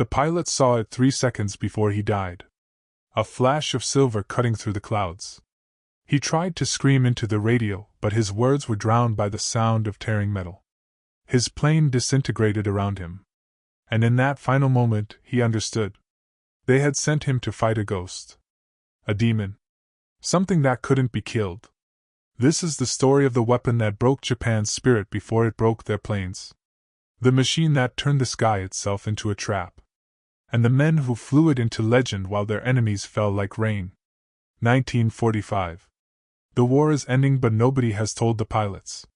The pilot saw it 3 seconds before he died. A flash of silver cutting through the clouds. He tried to scream into the radio, but his words were drowned by the sound of tearing metal. His plane disintegrated around him. And in that final moment, he understood. They had sent him to fight a ghost. A demon. Something that couldn't be killed. This is the story of the weapon that broke Japan's spirit before it broke their planes. The machine that turned the sky itself into a trap. And the men who flew it into legend while their enemies fell like rain. 1945. The war is ending, but nobody has told the pilots.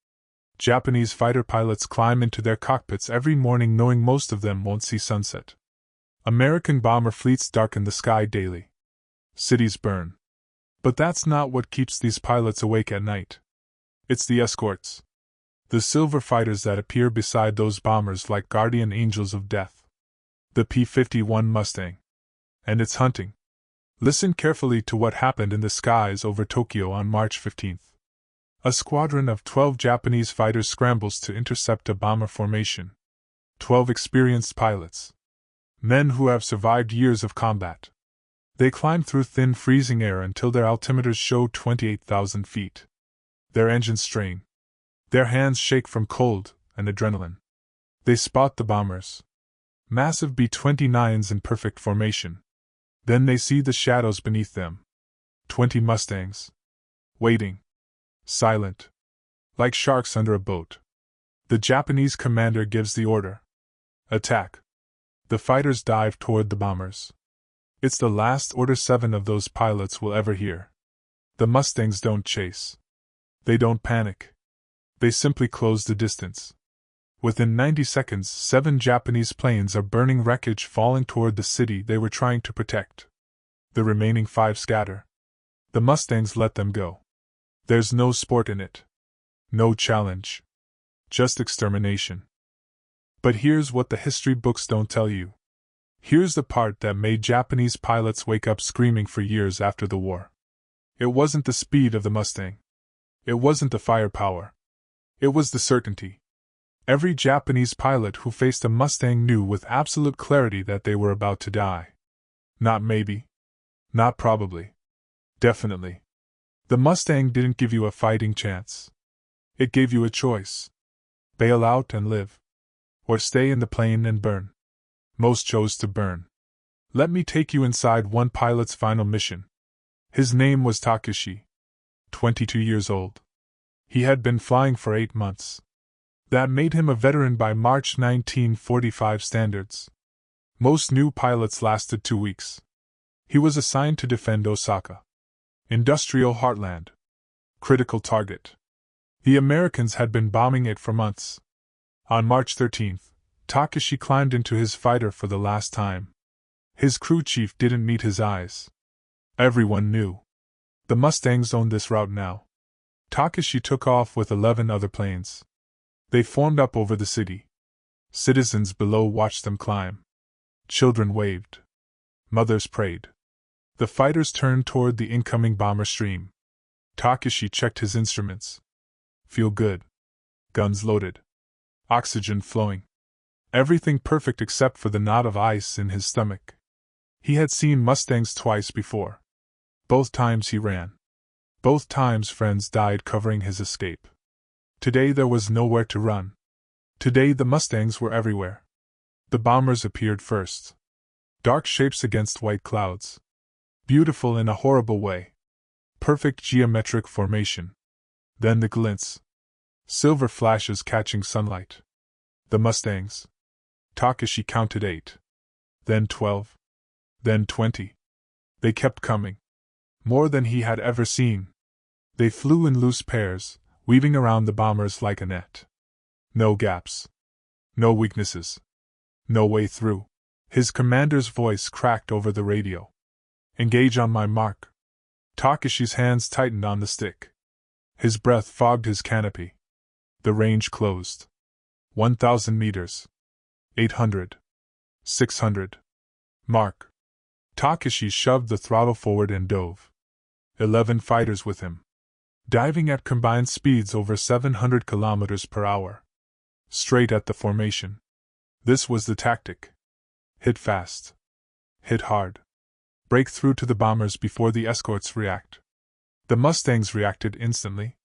Japanese fighter pilots climb into their cockpits every morning knowing most of them won't see sunset. American bomber fleets darken the sky daily. Cities burn. But that's not what keeps these pilots awake at night. It's the escorts. The silver fighters that appear beside those bombers like guardian angels of death. The P-51 Mustang. And its hunting. Listen carefully to what happened in the skies over Tokyo on March 15th. A squadron of 12 Japanese fighters scrambles to intercept a bomber formation. 12 experienced pilots. Men who have survived years of combat. They climb through thin freezing air until their altimeters show 28,000 feet. Their engines strain. Their hands shake from cold and adrenaline. They spot the bombers. Massive B-29s in perfect formation. Then they see the shadows beneath them. 20 Mustangs. Waiting. Silent. Like sharks under a boat. The Japanese commander gives the order. Attack. The fighters dive toward the bombers. It's the last order 7 of those pilots will ever hear. The Mustangs don't chase. They don't panic. They simply close the distance. Within 90 seconds, 7 Japanese planes are burning wreckage falling toward the city they were trying to protect. The remaining 5 scatter. The Mustangs let them go. There's no sport in it. No challenge. Just extermination. But here's what the history books don't tell you. Here's the part that made Japanese pilots wake up screaming for years after the war. It wasn't the speed of the Mustang. It wasn't the firepower. It was the certainty. Every Japanese pilot who faced a Mustang knew with absolute clarity that they were about to die. Not maybe. Not probably. Definitely. The Mustang didn't give you a fighting chance. It gave you a choice. Bail out and live. Or stay in the plane and burn. Most chose to burn. Let me take you inside one pilot's final mission. His name was Takeshi. 22 years old. He had been flying for 8 months. That made him a veteran by March 1945 standards. Most new pilots lasted 2 weeks. He was assigned to defend Osaka. Industrial heartland. Critical target. The Americans had been bombing it for months. On March 13th, Takeshi climbed into his fighter for the last time. His crew chief didn't meet his eyes. Everyone knew. The Mustangs owned this route now. Takeshi took off with 11 other planes. They formed up over the city. Citizens below watched them climb. Children waved. Mothers prayed. The fighters turned toward the incoming bomber stream. Takeshi checked his instruments. Feel good. Guns loaded. Oxygen flowing. Everything perfect except for the knot of ice in his stomach. He had seen Mustangs twice before. Both times he ran. Both times friends died covering his escape. Today there was nowhere to run. Today the Mustangs were everywhere. The bombers appeared first. Dark shapes against white clouds. Beautiful in a horrible way. Perfect geometric formation. Then the glints. Silver flashes catching sunlight. The Mustangs. Takeshi counted 8. Then 12. Then 20. They kept coming. More than he had ever seen. They flew in loose pairs, weaving around the bombers like a net. No gaps. No weaknesses. No way through. His commander's voice cracked over the radio. Engage on my mark. Takeshi's hands tightened on the stick. His breath fogged his canopy. The range closed. 1,000 meters. 800. 600. Mark. Takeshi shoved the throttle forward and dove. 11 fighters with him. Diving at combined speeds over 700 kilometers per hour. Straight at the formation. This was the tactic. Hit fast. Hit hard. Break through to the bombers before the escorts react. The Mustangs reacted instantly.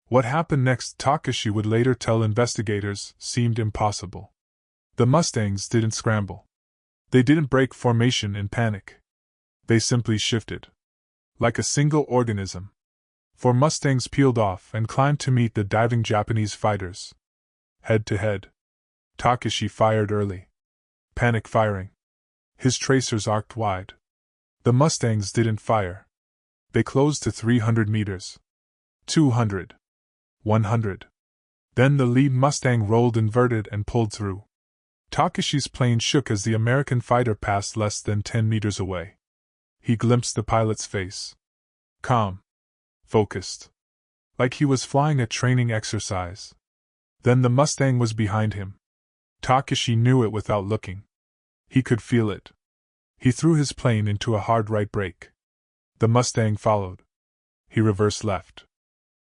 What happened next, Takeshi would later tell investigators, seemed impossible. The Mustangs didn't scramble. They didn't break formation in panic. They simply shifted. Like a single organism. Four Mustangs peeled off and climbed to meet the diving Japanese fighters. Head to head. Takeshi fired early. Panic firing. His tracers arced wide. The Mustangs didn't fire. They closed to 300 meters. 200. 100. Then the lead Mustang rolled inverted and pulled through. Takeshi's plane shook as the American fighter passed less than 10 meters away. He glimpsed the pilot's face. Calm. Focused. Like he was flying a training exercise. Then the Mustang was behind him. Takeshi knew it without looking. He could feel it. He threw his plane into a hard right brake. The Mustang followed. He reversed left.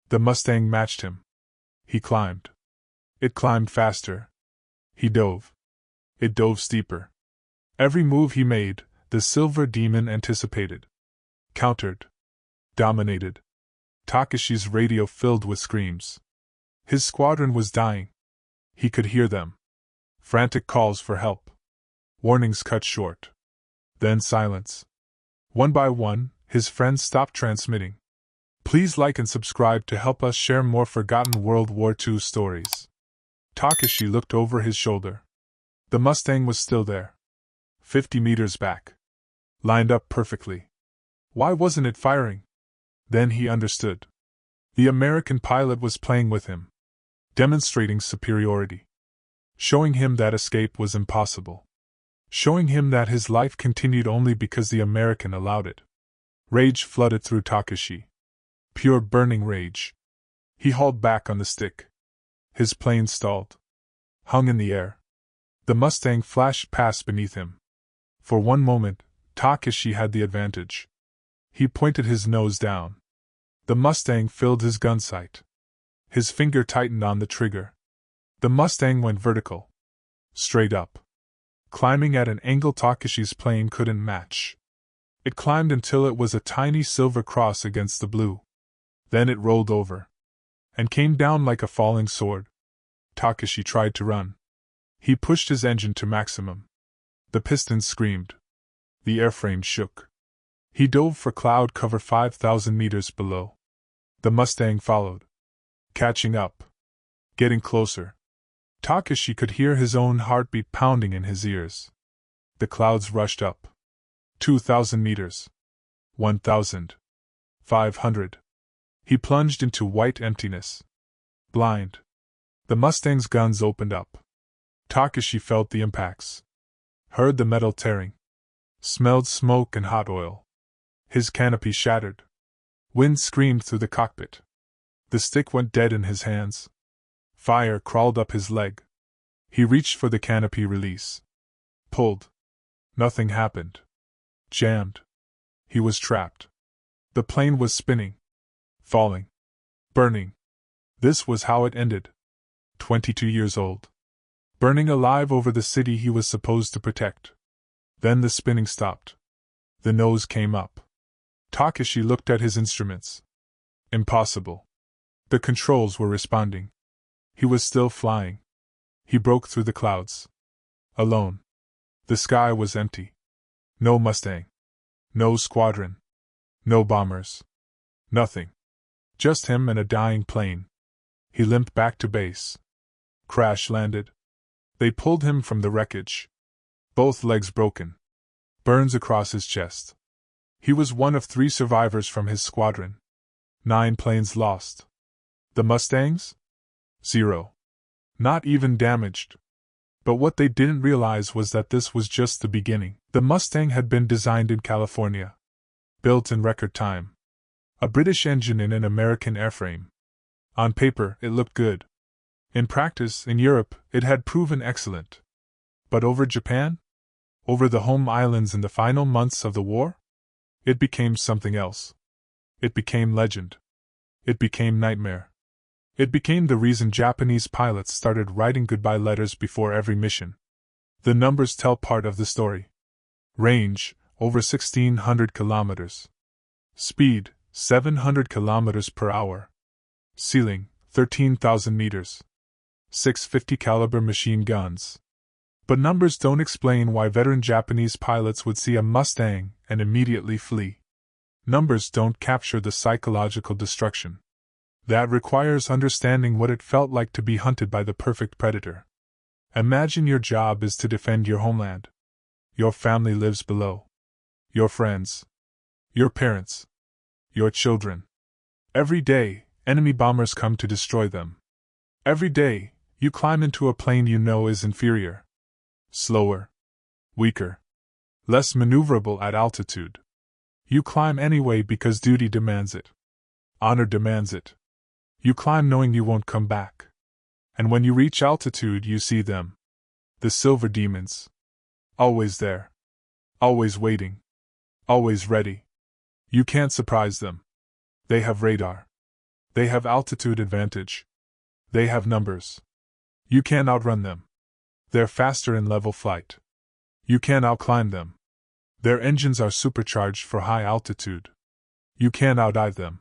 The Mustang matched him. He climbed. It climbed faster. He dove. It dove steeper. Every move he made, the Silver Demon anticipated. Countered. Dominated. Takeshi's radio filled with screams. His squadron was dying. He could hear them. Frantic calls for help. Warnings cut short. Then silence. One by one, his friends stopped transmitting. Please like and subscribe to help us share more forgotten World War II stories. Takeshi looked over his shoulder. The Mustang was still there. 50 meters back. Lined up perfectly. Why wasn't it firing? Then he understood. The American pilot was playing with him. Demonstrating superiority. Showing him that escape was impossible. Showing him that his life continued only because the American allowed it. Rage flooded through Takeshi. Pure burning rage. He hauled back on the stick. His plane stalled. Hung in the air. The Mustang flashed past beneath him. For one moment, Takeshi had the advantage. He pointed his nose down. The Mustang filled his gun sight. His finger tightened on the trigger. The Mustang went vertical. Straight up. Climbing at an angle Takeshi's plane couldn't match. It climbed until it was a tiny silver cross against the blue. Then it rolled over. And came down like a falling sword. Takeshi tried to run. He pushed his engine to maximum. The pistons screamed. The airframe shook. He dove for cloud cover 5,000 meters below. The Mustang followed. Catching up. Getting closer. Takeshi could hear his own heartbeat pounding in his ears. The clouds rushed up. 2,000 meters. 1,000. 500. He plunged into white emptiness. Blind. The Mustang's guns opened up. Takeshi felt the impacts. Heard the metal tearing. Smelled smoke and hot oil. His canopy shattered. Wind screamed through the cockpit. The stick went dead in his hands. Fire crawled up his leg. He reached for the canopy release. Pulled. Nothing happened. Jammed. He was trapped. The plane was spinning. Falling. Burning. This was how it ended. 22 years old. Burning alive over the city he was supposed to protect. Then the spinning stopped. The nose came up. Takeshi looked at his instruments. Impossible. The controls were responding. He was still flying. He broke through the clouds. Alone. The sky was empty. No Mustang. No squadron. No bombers. Nothing. Just him and a dying plane. He limped back to base. Crash landed. They pulled him from the wreckage. Both legs broken. Burns across his chest. He was one of 3 survivors from his squadron. 9 planes lost. The Mustangs? 0. Not even damaged. But what they didn't realize was that this was just the beginning. The Mustang had been designed in California. Built in record time. A British engine in an American airframe. On paper, it looked good. In practice, in Europe, it had proven excellent. But over Japan? Over the home islands in the final months of the war? It became something else. It became legend. It became nightmare. It became the reason Japanese pilots started writing goodbye letters before every mission. The numbers tell part of the story. Range, over 1,600 kilometers. Speed, 700 kilometers per hour. Ceiling, 13,000 meters. 650 caliber machine guns. But numbers don't explain why veteran Japanese pilots would see a Mustang and immediately flee. Numbers don't capture the psychological destruction. That requires understanding what it felt like to be hunted by the perfect predator. Imagine your job is to defend your homeland. Your family lives below. Your friends. Your parents. Your children. Every day, enemy bombers come to destroy them. Every day, you climb into a plane you know is inferior. Slower. Weaker. Less maneuverable at altitude. You climb anyway because duty demands it. Honor demands it. You climb knowing you won't come back. And when you reach altitude, you see them. The silver demons. Always there. Always waiting. Always ready. You can't surprise them. They have radar. They have altitude advantage. They have numbers. You can't outrun them. They're faster in level flight. You can't outclimb them. Their engines are supercharged for high altitude. You can't outdive them.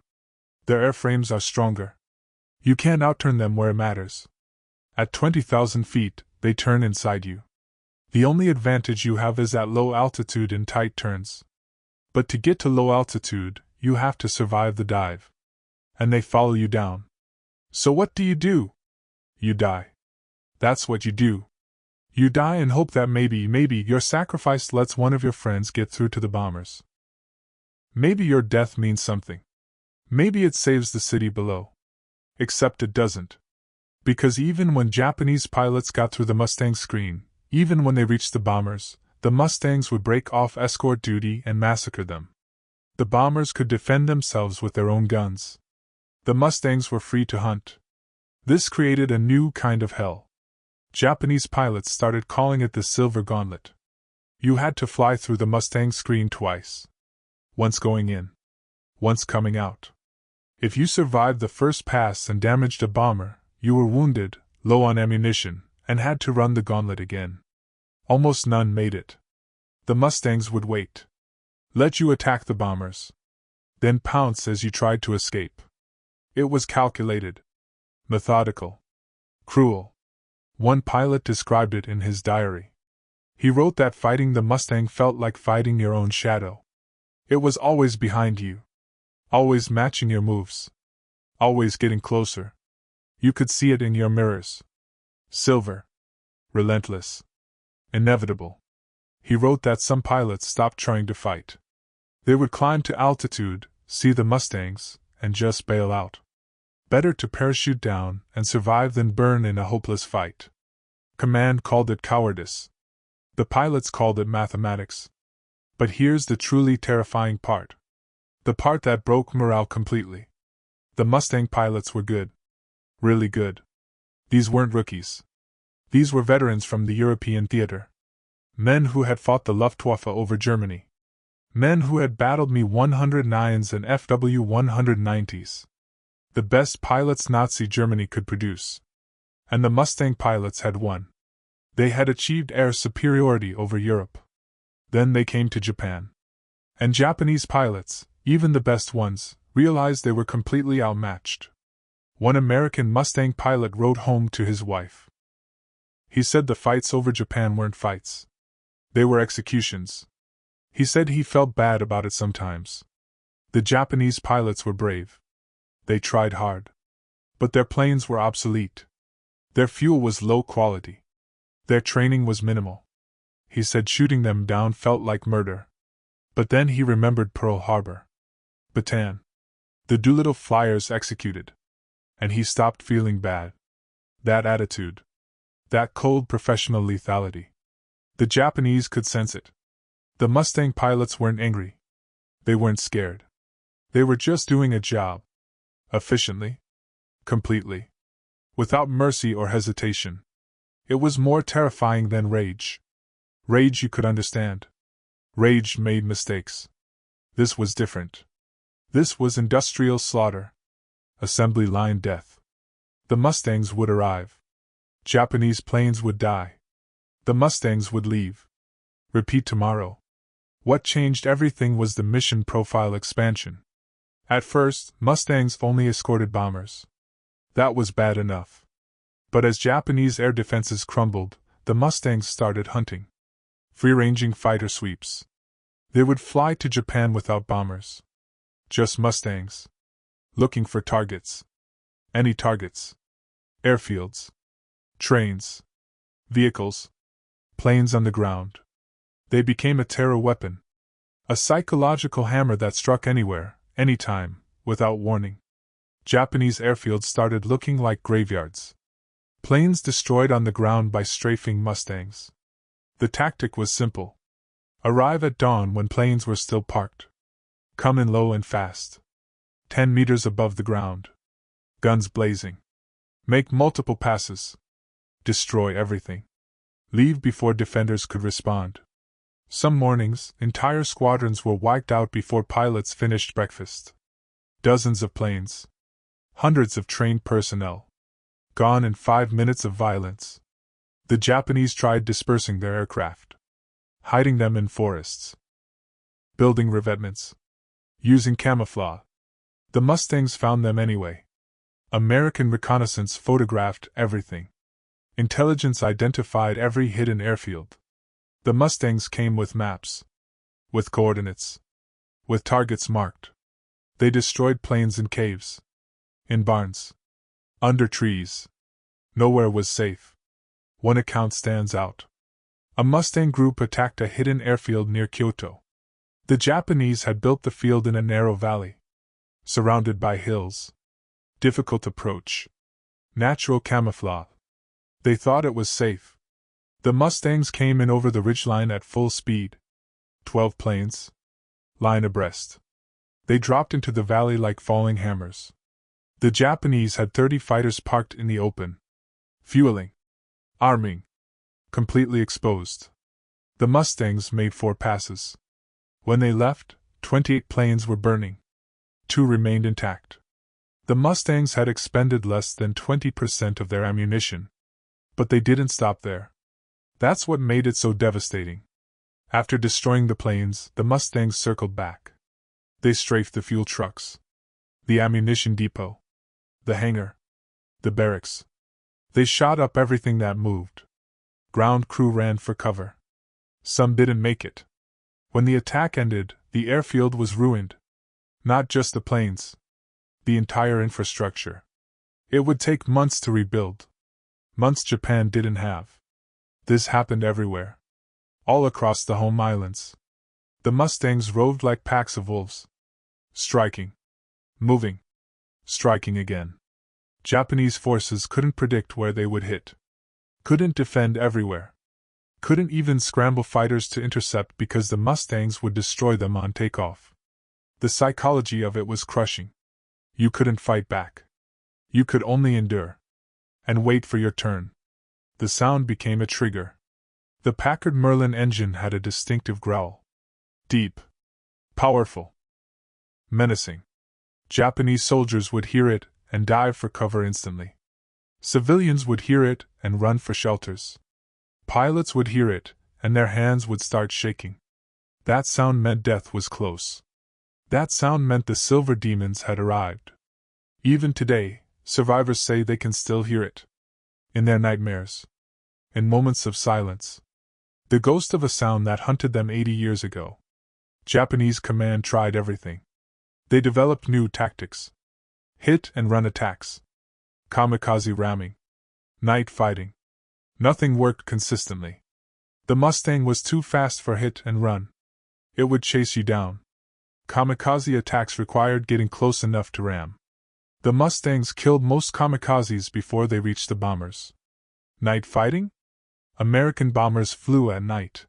Their airframes are stronger. You can't outturn them where it matters. At 20,000 feet, they turn inside you. The only advantage you have is at low altitude in tight turns. But to get to low altitude, you have to survive the dive. And they follow you down. So what do? You die. That's what you do. You die and hope that maybe your sacrifice lets one of your friends get through to the bombers. Maybe your death means something. Maybe it saves the city below. Except it doesn't. Because even when Japanese pilots got through the Mustang screen, even when they reached the bombers, the Mustangs would break off escort duty and massacre them. The bombers could defend themselves with their own guns. The Mustangs were free to hunt. This created a new kind of hell. Japanese pilots started calling it the Silver Gauntlet. You had to fly through the Mustang screen twice. Once going in. Once coming out. If you survived the first pass and damaged a bomber, you were wounded, low on ammunition, and had to run the gauntlet again. Almost none made it. The Mustangs would wait. Let you attack the bombers. Then pounce as you tried to escape. It was calculated. Methodical. Cruel. One pilot described it in his diary. He wrote that fighting the Mustang felt like fighting your own shadow. It was always behind you. Always matching your moves. Always getting closer. You could see it in your mirrors. Silver. Relentless. Inevitable. He wrote that some pilots stopped trying to fight. They would climb to altitude, see the Mustangs, and just bail out. Better to parachute down and survive than burn in a hopeless fight. Command called it cowardice. The pilots called it mathematics. But here's the truly terrifying part. The part that broke morale completely. The Mustang pilots were good. Really good. These weren't rookies. These were veterans from the European theater. Men who had fought the Luftwaffe over Germany. Men who had battled Me-109s and FW-190s. The best pilots Nazi Germany could produce. And the Mustang pilots had won. They had achieved air superiority over Europe. Then they came to Japan. And Japanese pilots, even the best ones, realized they were completely outmatched. One American Mustang pilot wrote home to his wife. He said the fights over Japan weren't fights. They were executions. He said he felt bad about it sometimes. The Japanese pilots were brave. They tried hard. But their planes were obsolete. Their fuel was low quality. Their training was minimal. He said shooting them down felt like murder. But then he remembered Pearl Harbor. Bataan. The Doolittle flyers executed. And he stopped feeling bad. That attitude. That cold professional lethality. The Japanese could sense it. The Mustang pilots weren't angry. They weren't scared. They were just doing a job. Efficiently. Completely. Without mercy or hesitation. It was more terrifying than rage. Rage you could understand. Rage made mistakes. This was different. This was industrial slaughter. Assembly line death. The Mustangs would arrive. Japanese planes would die. The Mustangs would leave. Repeat tomorrow. What changed everything was the mission profile expansion. At first, Mustangs only escorted bombers. That was bad enough. But as Japanese air defenses crumbled, the Mustangs started hunting. Free-ranging fighter sweeps. They would fly to Japan without bombers. Just Mustangs. Looking for targets. Any targets. Airfields. Trains. Vehicles. Planes on the ground. They became a terror weapon. A psychological hammer that struck anywhere, anytime, without warning. Japanese airfields started looking like graveyards. Planes destroyed on the ground by strafing Mustangs. The tactic was simple. Arrive at dawn when planes were still parked. Come in low and fast. 10 meters above the ground. Guns blazing. Make multiple passes. Destroy everything. Leave before defenders could respond. Some mornings, entire squadrons were wiped out before pilots finished breakfast. Dozens of planes. Hundreds of trained personnel. Gone in 5 minutes of violence. The Japanese tried dispersing their aircraft. Hiding them in forests. Building revetments. Using camouflage. The Mustangs found them anyway. American reconnaissance photographed everything. Intelligence identified every hidden airfield. The Mustangs came with maps. With coordinates. With targets marked. They destroyed planes in caves. In barns. Under trees. Nowhere was safe. One account stands out. A Mustang group attacked a hidden airfield near Kyoto. The Japanese had built the field in a narrow valley. Surrounded by hills. Difficult approach. Natural camouflage. They thought it was safe. The Mustangs came in over the ridgeline at full speed. 12 planes. Line abreast. They dropped into the valley like falling hammers. The Japanese had 30 fighters parked in the open. Fueling. Arming. Completely exposed. The Mustangs made 4 passes. When they left, 28 planes were burning. 2 remained intact. The Mustangs had expended less than 20% of their ammunition. But they didn't stop there. That's what made it so devastating. After destroying the planes, the Mustangs circled back. They strafed the fuel trucks. The ammunition depot. The hangar. The barracks. They shot up everything that moved. Ground crew ran for cover. Some didn't make it. When the attack ended, the airfield was ruined. Not just the planes. The entire infrastructure. It would take months to rebuild. Months Japan didn't have. This happened everywhere. All across the home islands. The Mustangs roved like packs of wolves. Striking. Moving. Striking again. Japanese forces couldn't predict where they would hit. Couldn't defend everywhere. Couldn't even scramble fighters to intercept because the Mustangs would destroy them on takeoff. The psychology of it was crushing. You couldn't fight back. You could only endure. And wait for your turn. The sound became a trigger. The Packard Merlin engine had a distinctive growl. Deep. Powerful. Menacing. Japanese soldiers would hear it and dive for cover instantly. Civilians would hear it and run for shelters. Pilots would hear it, and their hands would start shaking. That sound meant death was close. That sound meant the silver demons had arrived. Even today, survivors say they can still hear it. In their nightmares. In moments of silence. The ghost of a sound that hunted them 80 years ago. Japanese command tried everything. They developed new tactics. Hit and run attacks. Kamikaze ramming. Night fighting. Nothing worked consistently. The Mustang was too fast for hit and run. It would chase you down. Kamikaze attacks required getting close enough to ram. The Mustangs killed most kamikazes before they reached the bombers. Night fighting? American bombers flew at night.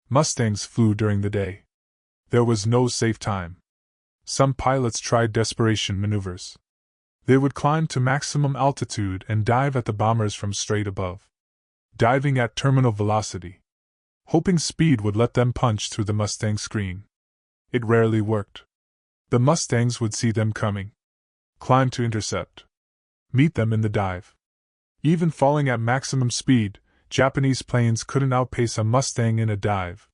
Mustangs flew during the day. There was no safe time. Some pilots tried desperation maneuvers. They would climb to maximum altitude and dive at the bombers from straight above. Diving at terminal velocity. Hoping speed would let them punch through the Mustang screen. It rarely worked. The Mustangs would see them coming. Climb to intercept. Meet them in the dive. Even falling at maximum speed, Japanese planes couldn't outpace a Mustang in a dive.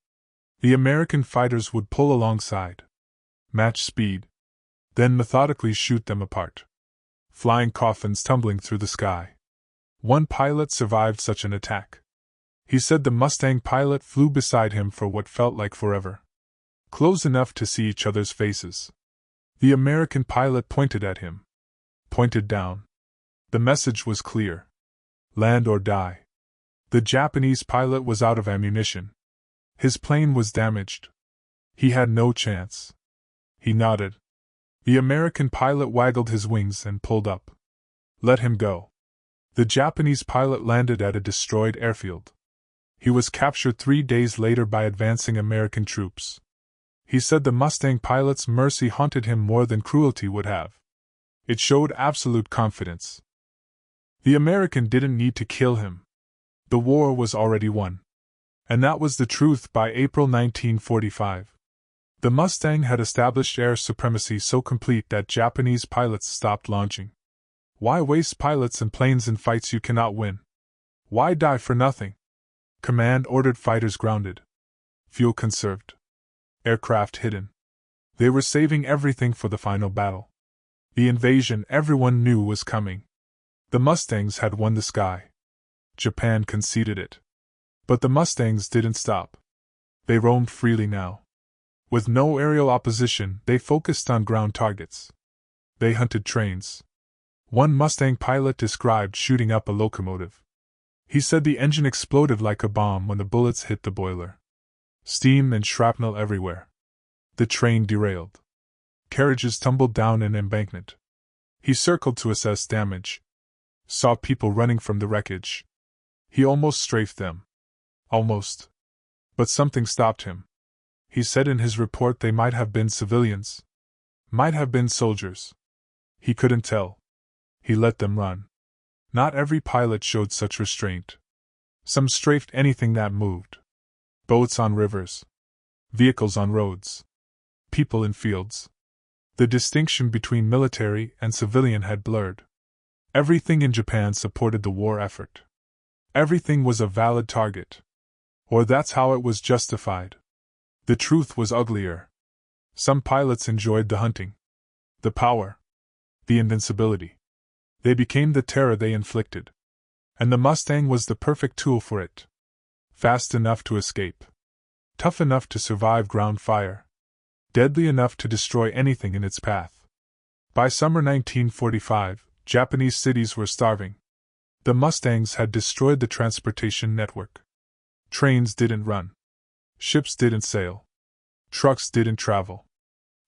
The American fighters would pull alongside, match speed, then methodically shoot them apart. Flying coffins tumbling through the sky. One pilot survived such an attack. He said the Mustang pilot flew beside him for what felt like forever. Close enough to see each other's faces. The American pilot pointed at him. Pointed down. The message was clear. Land or die. The Japanese pilot was out of ammunition. His plane was damaged. He had no chance. He nodded. The American pilot waggled his wings and pulled up. Let him go. The Japanese pilot landed at a destroyed airfield. He was captured 3 days later by advancing American troops. He said the Mustang pilot's mercy haunted him more than cruelty would have. It showed absolute confidence. The American didn't need to kill him. The war was already won. And that was the truth by April 1945. The Mustang had established air supremacy so complete that Japanese pilots stopped launching. Why waste pilots and planes in fights you cannot win? Why die for nothing? Command ordered fighters grounded. Fuel conserved. Aircraft hidden. They were saving everything for the final battle. The invasion everyone knew was coming. The Mustangs had won the sky. Japan conceded it. But the Mustangs didn't stop. They roamed freely now. With no aerial opposition, they focused on ground targets. They hunted trains. One Mustang pilot described shooting up a locomotive. He said the engine exploded like a bomb when the bullets hit the boiler. Steam and shrapnel everywhere. The train derailed. Carriages tumbled down an embankment. He circled to assess damage. Saw people running from the wreckage. He almost strafed them. Almost. But something stopped him. He said in his report they might have been civilians. Might have been soldiers. He couldn't tell. He let them run. Not every pilot showed such restraint. Some strafed anything that moved. Boats on rivers. Vehicles on roads. People in fields. The distinction between military and civilian had blurred. Everything in Japan supported the war effort. Everything was a valid target. Or that's how it was justified. The truth was uglier. Some pilots enjoyed the hunting. The power. The invincibility. They became the terror they inflicted. And the Mustang was the perfect tool for it. Fast enough to escape. Tough enough to survive ground fire. Deadly enough to destroy anything in its path. By summer 1945, Japanese cities were starving. The Mustangs had destroyed the transportation network. Trains didn't run. Ships didn't sail. Trucks didn't travel.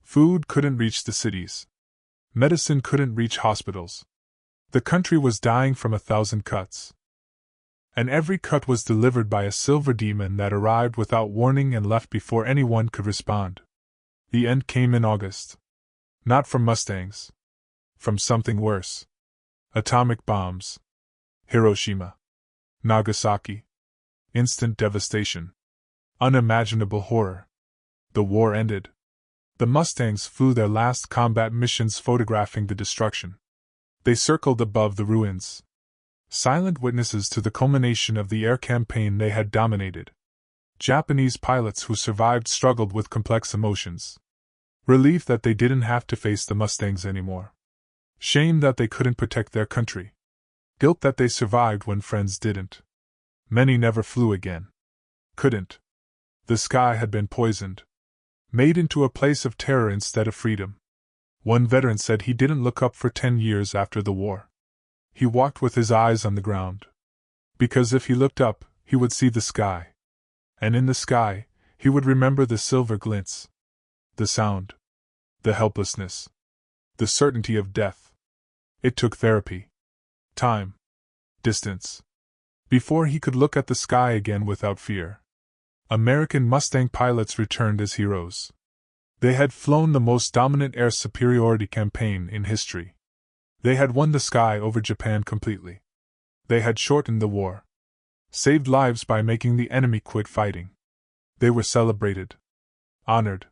Food couldn't reach the cities. Medicine couldn't reach hospitals. The country was dying from 1,000 cuts. And every cut was delivered by a silver demon that arrived without warning and left before anyone could respond. The end came in August. Not from Mustangs. From something worse. Atomic bombs. Hiroshima. Nagasaki. Instant devastation. Unimaginable horror. The war ended. The Mustangs flew their last combat missions photographing the destruction. They circled above the ruins. Silent witnesses to the culmination of the air campaign they had dominated. Japanese pilots who survived struggled with complex emotions. Relief that they didn't have to face the Mustangs anymore. Shame that they couldn't protect their country. Guilt that they survived when friends didn't. Many never flew again. Couldn't. The sky had been poisoned. Made into a place of terror instead of freedom. One veteran said he didn't look up for 10 years after the war. He walked with his eyes on the ground. Because if he looked up, he would see the sky. And in the sky, he would remember the silver glints. The sound. The helplessness. The certainty of death. It took therapy. Time. Distance. Before he could look at the sky again without fear. American Mustang pilots returned as heroes. They had flown the most dominant air superiority campaign in history. They had won the sky over Japan completely. They had shortened the war. Saved lives by making the enemy quit fighting. They were celebrated. Honored.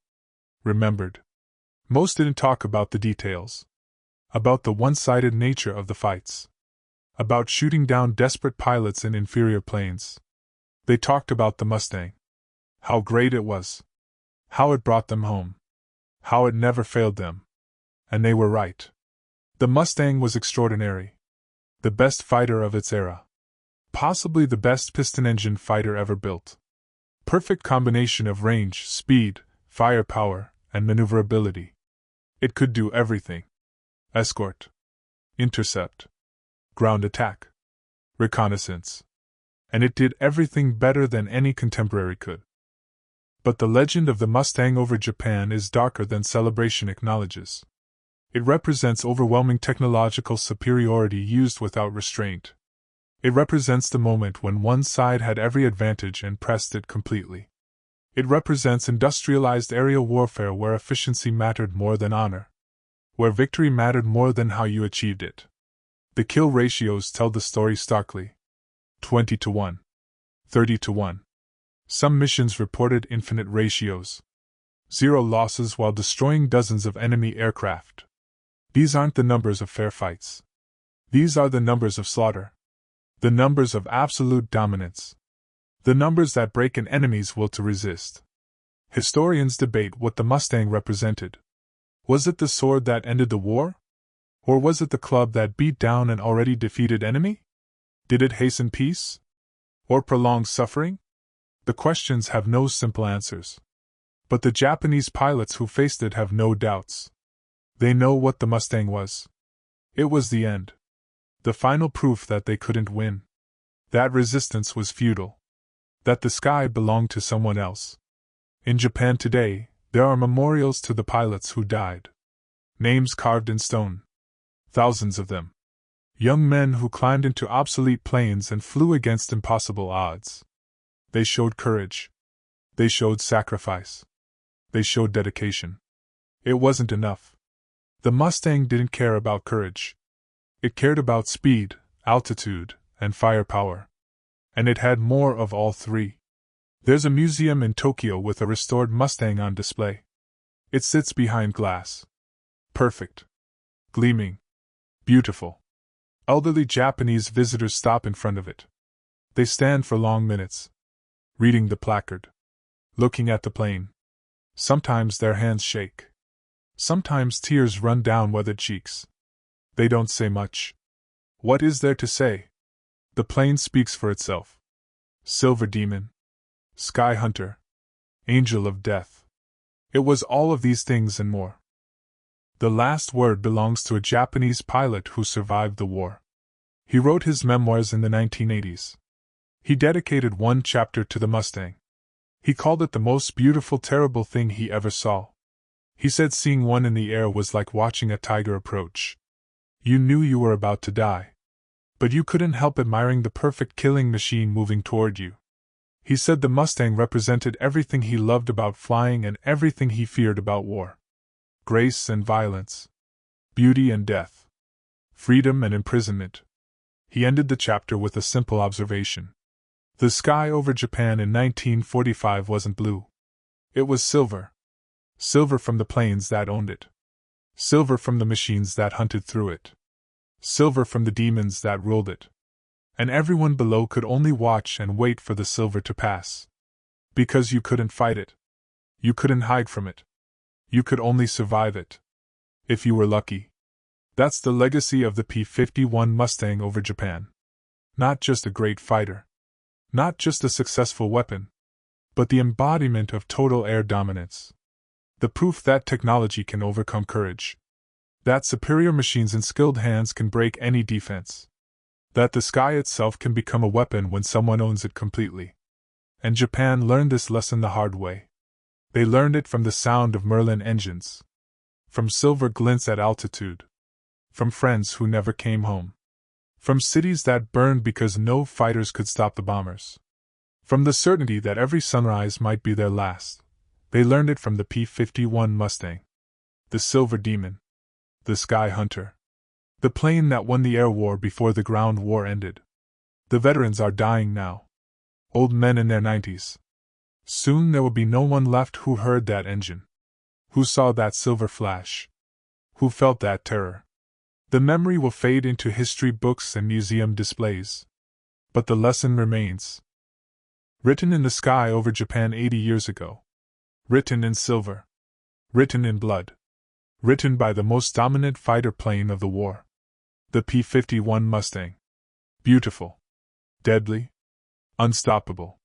Remembered. Most didn't talk about the details. About the one-sided nature of the fights. about shooting down desperate pilots in inferior planes. They talked about the Mustang. How great it was. How it brought them home. How it never failed them. And they were right. The Mustang was extraordinary. The best fighter of its era. Possibly the best piston-engine fighter ever built. Perfect combination of range, speed, firepower, and maneuverability. It could do everything. Escort. Intercept. Ground attack. Reconnaissance. And it did everything better than any contemporary could. But the legend of the Mustang over Japan is darker than Celebration acknowledges. It represents overwhelming technological superiority used without restraint. It represents the moment when one side had every advantage and pressed it completely. It represents industrialized aerial warfare where efficiency mattered more than honor. Where victory mattered more than how you achieved it. The kill ratios tell the story starkly. 20-1. 30-1. Some missions reported infinite ratios. 0 losses while destroying dozens of enemy aircraft. These aren't the numbers of fair fights. These are the numbers of slaughter. The numbers of absolute dominance. The numbers that break an enemy's will to resist. Historians debate what the Mustang represented. Was it the sword that ended the war? Or was it the club that beat down an already defeated enemy? Did it hasten peace? Or prolong suffering? The questions have no simple answers. But the Japanese pilots who faced it have no doubts. They know what the Mustang was. It was the end. The final proof that they couldn't win. That resistance was futile. That the sky belonged to someone else. In Japan today, there are memorials to the pilots who died. Names carved in stone. Thousands of them. Young men who climbed into obsolete planes and flew against impossible odds. They showed courage. They showed sacrifice. They showed dedication. It wasn't enough. The Mustang didn't care about courage. It cared about speed, altitude, and firepower. And it had more of all three. There's a museum in Tokyo with a restored Mustang on display. It sits behind glass. Perfect. Gleaming. Beautiful. Elderly Japanese visitors stop in front of it. They stand for long minutes. Reading the placard. Looking at the plane. Sometimes their hands shake. Sometimes tears run down weathered cheeks. They don't say much. What is there to say? The plane speaks for itself. Silver Demon. Sky Hunter. Angel of Death. It was all of these things and more. The last word belongs to a Japanese pilot who survived the war. He wrote his memoirs in the 1980s. He dedicated one chapter to the Mustang. He called it the most beautiful, terrible thing he ever saw. He said seeing one in the air was like watching a tiger approach. You knew you were about to die. But you couldn't help admiring the perfect killing machine moving toward you. He said the Mustang represented everything he loved about flying and everything he feared about war. Grace and violence. Beauty and death. Freedom and imprisonment. He ended the chapter with a simple observation. The sky over Japan in 1945 wasn't blue. It was silver. Silver from the planes that owned it. Silver from the machines that hunted through it. Silver from the demons that ruled it. And everyone below could only watch and wait for the silver to pass. Because you couldn't fight it. You couldn't hide from it. You could only survive it. If you were lucky. That's the legacy of the P-51 Mustang over Japan. Not just a great fighter. Not just a successful weapon. But the embodiment of total air dominance. The proof that technology can overcome courage. That superior machines in skilled hands can break any defense. That the sky itself can become a weapon when someone owns it completely. And Japan learned this lesson the hard way. They learned it from the sound of Merlin engines. From silver glints at altitude. From friends who never came home. From cities that burned because no fighters could stop the bombers. From the certainty that every sunrise might be their last. They learned it from the P-51 Mustang. The Silver Demon. The Sky Hunter. The plane that won the air war before the ground war ended. The veterans are dying now. Old men in their 90s. Soon there will be no one left who heard that engine. Who saw that silver flash. Who felt that terror. The memory will fade into history books and museum displays. But the lesson remains. Written in the sky over Japan 80 years ago. Written in silver. Written in blood. Written by the most dominant fighter plane of the war. The P-51 Mustang. Beautiful. Deadly. Unstoppable.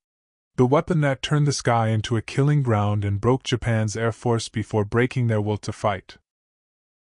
The weapon that turned the sky into a killing ground and broke Japan's air force before breaking their will to fight.